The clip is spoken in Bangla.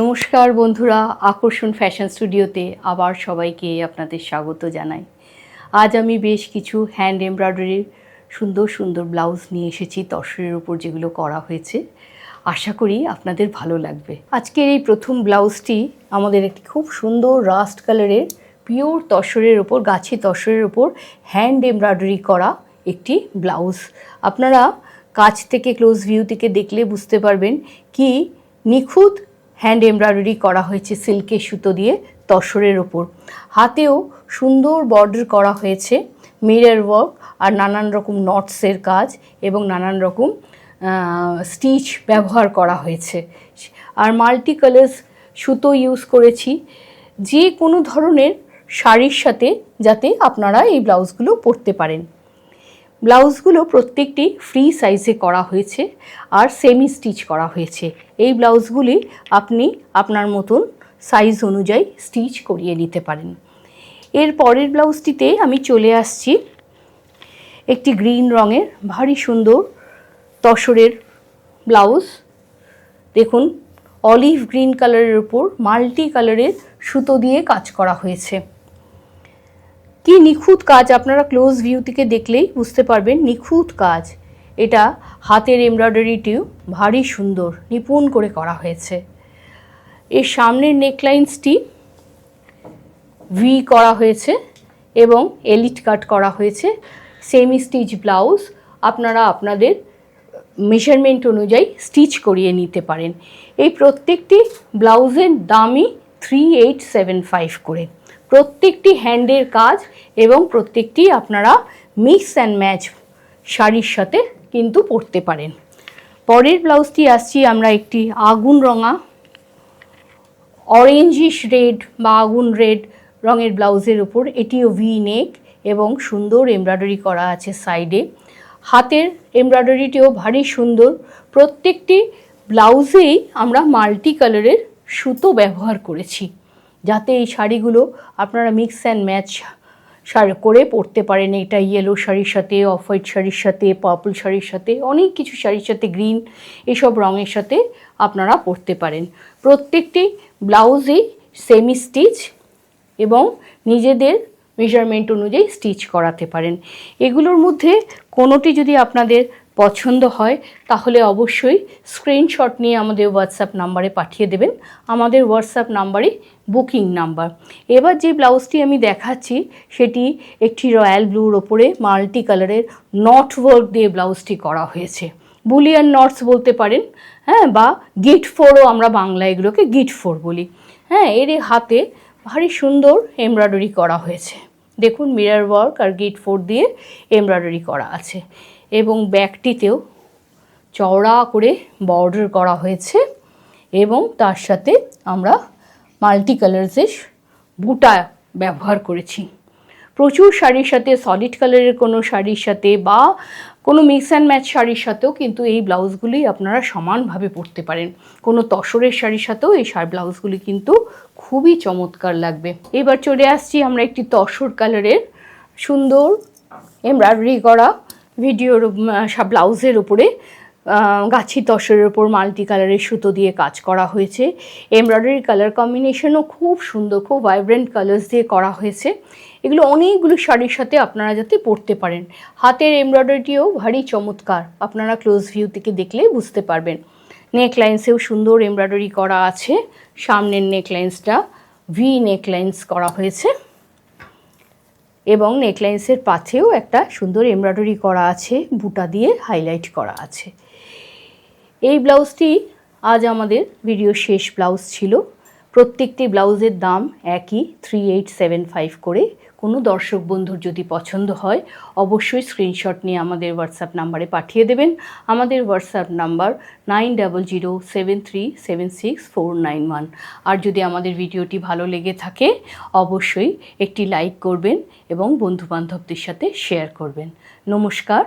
নমস্কার বন্ধুরা, আকর্ষণ ফ্যাশন স্টুডিওতে আবার সবাইকে আপনাদের স্বাগত জানাই। আজ আমি বেশ কিছু হ্যান্ড এমব্রয়ডারির সুন্দর সুন্দর ব্লাউজ নিয়ে এসেছি তসরের উপর, যেগুলো করা হয়েছে। আশা করি আপনাদের ভালো লাগবে। আজকের এই প্রথম ব্লাউজটি আমাদের একটি খুব সুন্দর রাস্ট কালারের পিওর তসরের ওপর, গাছি তসরের ওপর হ্যান্ড এমব্রয়ডারি করা একটি ব্লাউজ। আপনারা কাছ থেকে ক্লোজ ভিউ থেকে দেখলে বুঝতে পারবেন কি নিখুঁত হ্যান্ড এমব্রয়ডারি করা হয়েছে সিল্কের সুতো দিয়ে তসরের ওপর। হাতেও সুন্দর বর্ডার করা হয়েছে, মিরর ওয়ার্ক আর নানান রকম নটসের কাজ এবং নানান রকম স্টিচ ব্যবহার করা হয়েছে। আর মাল্টি কালার্স সুতো ইউজ করেছি, যে কোনো ধরনের শাড়ির সাথে যাতে আপনারা এই ব্লাউজগুলো পরতে পারেন। ব্লাউজগুলো প্রত্যেকটি ফ্রি সাইজে করা হয়েছে আর সেমি স্টিচ করা হয়েছে। এই ব্লাউজগুলি আপনি আপনার মতন সাইজ অনুযায়ী স্টিচ করিয়ে নিতে পারেন। এর পরের ব্লাউজটিতে আমি চলে আসছি একটি গ্রিন রঙের ভারী সুন্দর তসরের ব্লাউজ। দেখুন, অলিভ গ্রিন কালারের উপর মাল্টি কালারের সুতো দিয়ে কাজ করা হয়েছে। কি নিখুঁত কাজ, আপনারা ক্লোজ ভিউ থেকে দেখলেই বুঝতে পারবেন নিখুঁত কাজ। এটা হাতের এমব্রয়ডারিটিও ভারী সুন্দর নিপুণ করে করা হয়েছে। এর সামনের নেকলাইন্সটি ভি করা হয়েছে এবং এলিট কাট করা হয়েছে। সেমি স্টিচ ব্লাউজ, আপনারা আপনাদের মেজারমেন্ট অনুযায়ী স্টিচ করিয়ে নিতে পারেন। এই প্রত্যেকটি ব্লাউজের দামই 3875 করে। প্রত্যেকটি হ্যান্ডের কাজ এবং প্রত্যেকটি আপনারা মিক্স অ্যান্ড ম্যাচ শাড়ির সাথে কিন্তু পরতে পারেন। পরের ব্লাউজটি আসছি আমরা একটি আগুন রঙা অরেঞ্জিশ রেড বা আগুন রেড রঙের ব্লাউজের উপর। এটিও ভি নেক এবং সুন্দর এমব্রয়ডারি করা আছে সাইডে। হাতের এমব্রয়ডারিটিও ভারী সুন্দর। প্রত্যেকটি ব্লাউজেই আমরা মাল্টি কালারের সুতো ব্যবহার করেছি, যাতে এই শাড়িগুলো আপনারা মিক্স অ্যান্ড ম্যাচ করে পরতে পারেন। এটা ইয়েলো শাড়ির সাথে, অফ হোয়াইট শাড়ির সাথে, পার্পল শাড়ির সাথে, অনেক কিছু শাড়ির সাথে, গ্রিন, এসব রঙের সাথে আপনারা পরতে পারেন। প্রত্যেকটি ব্লাউজেই সেমি স্টিচ এবং নিজেদের মেজারমেন্ট অনুযায়ী স্টিচ করাতে পারেন। এগুলোর মধ্যে কোনোটি যদি আপনাদের পছন্দ হয় তাহলে অবশ্যই স্ক্রিনশট নিয়ে আমাদের হোয়াটসঅ্যাপ নাম্বারে পাঠিয়ে দেবেন। আমাদের হোয়াটসঅ্যাপ নাম্বারই বুকিং নাম্বার। এবার যে ব্লাউজটি আমি দেখাচ্ছি সেটি একটি রয়্যাল ব্লুর ওপরে মাল্টি কালারের নট ওয়ার্ক দিয়ে ব্লাউজটি করা হয়েছে। বুলিয়ান নটস বলতে পারেন, হ্যাঁ, বা গিট ফোরও আমরা বাংলা এগুলোকে গিট ফোর বলি। হ্যাঁ, এর হাতে ভারী সুন্দর এমব্রয়ডারি করা হয়েছে। দেখুন, মিরর ওয়ার্ক আর গিট ফোর দিয়ে এমব্রয়ডারি করা আছে এবং ব্যাকটিতেও চওড়া করে বর্ডার করা হয়েছে এবং তার সাথে আমরা মাল্টি কালার্সের বুটা ব্যবহার করেছি। প্রচুর শাড়ির সাথে, সলিড কালারের কোনো শাড়ির সাথে বা কোনো মিক্স অ্যান্ড ম্যাচ শাড়ির সাথেও কিন্তু এই ব্লাউজগুলি আপনারা সমানভাবে পরতে পারেন। কোনো তসরের শাড়ির সাথেও এই ব্লাউজগুলি কিন্তু খুবই চমৎকার লাগবে। এবার চলে আসছি আমরা একটি তসর কালারের সুন্দর এমব্রয়ডারি করা ভিডিওর ব্লাউজের উপরে গাছি তসরের ওপর মাল্টি কালারের সুতো দিয়ে কাজ করা হয়েছে। এমব্রয়ডারি কালার কম্বিনেশনও খুব সুন্দর, খুব ভাইব্রেন্ট কালার্স দিয়ে করা হয়েছে। এগুলো অনেকগুলো শাড়ির সাথে আপনারা যাতে পরতে পারেন। হাতের এমব্রয়ডারিটিও ভারী চমৎকার, আপনারা ক্লোজ ভিউ থেকে দেখলে বুঝতে পারবেন। নেকলাইন্সেও সুন্দর এমব্রয়ডারি করা আছে। সামনের নেকলাইন্সটা ভি নেকলাইন্স করা হয়েছে এবং নেকলাইন্সের পাশেও একটা সুন্দর এমব্রয়ডারি করা আছে, বুটা দিয়ে হাইলাইট করা আছে। এই ব্লাউজটি আজ আমাদের ভিডিও শেষ ব্লাউজ ছিল। প্রত্যেকটি ব্লাউজের দাম একই 3875 করে। কোনো দর্শক বন্ধুর যদি পছন্দ হয় অবশ্যই স্ক্রিনশট নিয়ে আমাদের হোয়াটসঅ্যাপ নাম্বারে পাঠিয়ে দেবেন। আমাদের হোয়াটসঅ্যাপ নাম্বার 9007376491। আর যদি আমাদের ভিডিওটি ভালো লেগে থাকে অবশ্যই একটি লাইক করবেন এবং বন্ধুবান্ধবদের সাথে শেয়ার করবেন। নমস্কার।